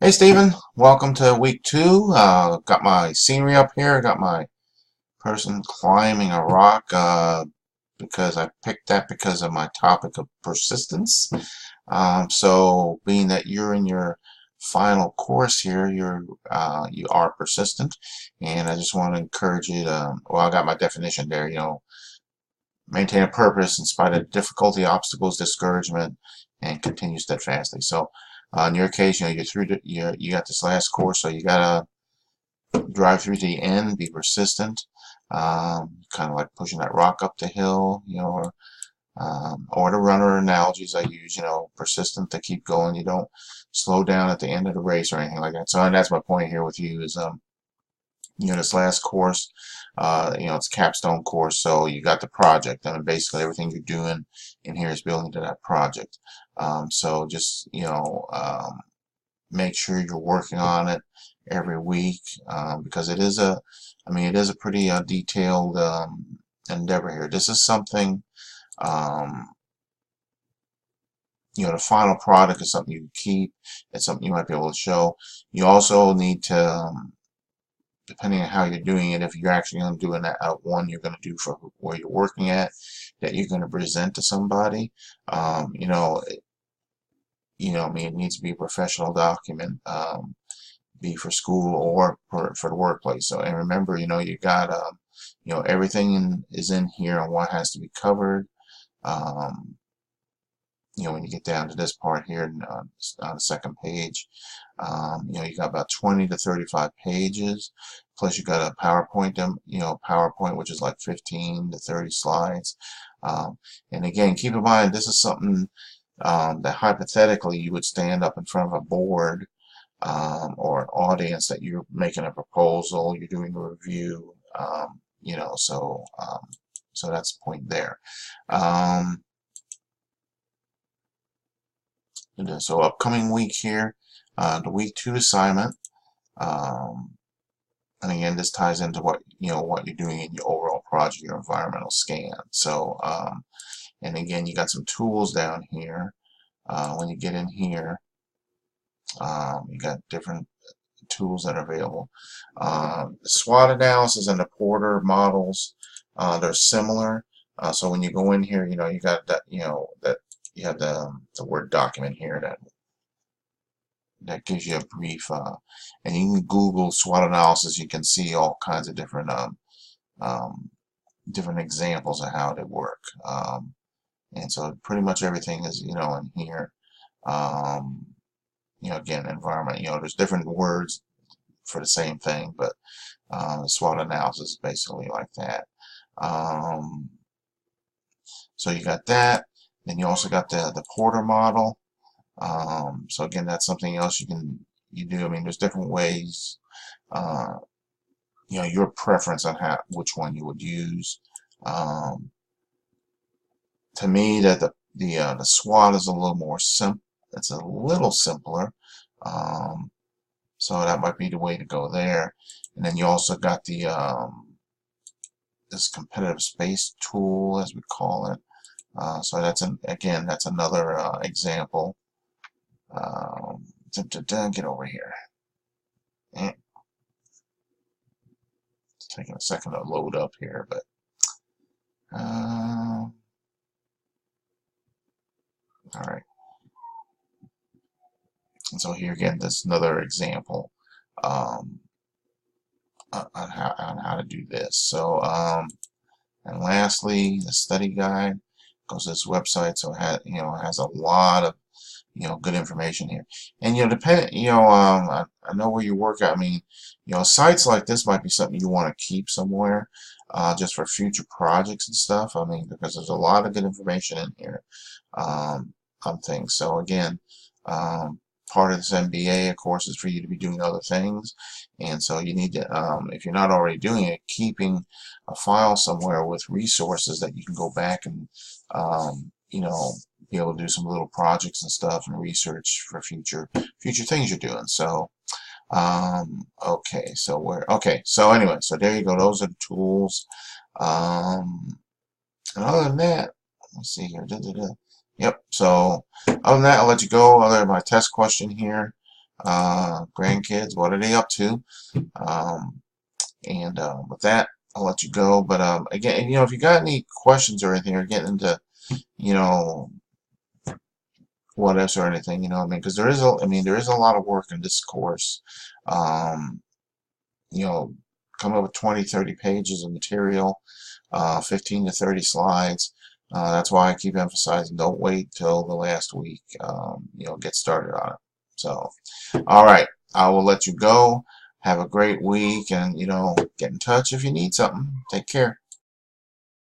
Hey Stephen, welcome to week two. Got my scenery up here. Got my person climbing a rock because I picked that because of my topic of persistence. So being that you're in your final course here, you are persistent, and I just want to encourage you to. Well, I got my definition there. Maintain a purpose in spite of difficulty, obstacles, discouragement, and continue steadfastly. So, in your case, you're through. You got this last course, so you gotta drive through to the end, be persistent, kind of like pushing that rock up the hill, or the runner analogies I use, persistent to keep going. You don't slow down at the end of the race or anything like that. So, and that's my point here with you is, this last course, it's a capstone course, so you got the project. I mean, basically everything you're doing in here is building to that project. So just, make sure you're working on it every week because it is a pretty detailed endeavor here. This is something, um, the final product is something you keep. It's something you might be able to show. You also need to, depending on how you're doing it, if you're actually going to do an one you're going to do for where you're working at, that you're going to present to somebody, it needs to be a professional document, be for school or for the workplace. So, and remember, you got, everything is in here on what has to be covered. Um, when you get down to this part here on the second page, you got about 20 to 35 pages. Plus, you got a PowerPoint, PowerPoint, which is like 15 to 30 slides. And again, keep in mind, this is something that hypothetically you would stand up in front of a board or an audience that you're making a proposal, you're doing a review, so that's the point there. So upcoming week here, the week two assignment, um, and again, this ties into what you're doing in your overall project, your environmental scan. So, and again, you got some tools down here. When you get in here, you got different tools that are available. The SWOT analysis and the Porter models, they're similar. So when you go in here, you got that, that you have the Word document here that gives you a brief, and you can Google SWOT analysis. You can see all kinds of different different examples of how they work. And so pretty much everything is in here. Again, environment. There's different words for the same thing, but the SWOT analysis is basically like that. So you got that. Then you also got the Porter model. So again, that's something else you do. I mean, there's different ways. Your preference on which one you would use. To me, that the SWOT is a little more simple. It's a little simpler. So that might be the way to go there. And then you also got the this competitive space tool, as we call it. So that's that's another example. Get over here. It's taking a second to load up here, but all right. And so here again, this is another example on how to do this. So and lastly, the study guide goes to this website, so it has a lot of good information here. And I know where you work at. I mean, sites like this might be something you want to keep somewhere, just for future projects and stuff. I mean, because there's a lot of good information in here on things. So again, part of this MBA, of course, is for you to be doing other things, and so you need to, if you're not already doing it, keeping a file somewhere with resources that you can go back and be able to do some little projects and stuff and research for future things you're doing. So okay, so anyway, so there you go. Those are the tools. And other than that, let's see here. Yep. So other than that, I'll let you go. Other than my test question here. grandkids, what are they up to? Um, and with that, I'll let you go. But again, if you got any questions or anything, or getting into, you know, what else or anything, I mean, because there is a lot of work in this course. Um, you know, come up with 20, 30 pages of material, 15 to 30 slides. That's why I keep emphasizing don't wait till the last week. Get started on it. So, all right, I will let you go. Have a great week, and get in touch if you need something. Take care.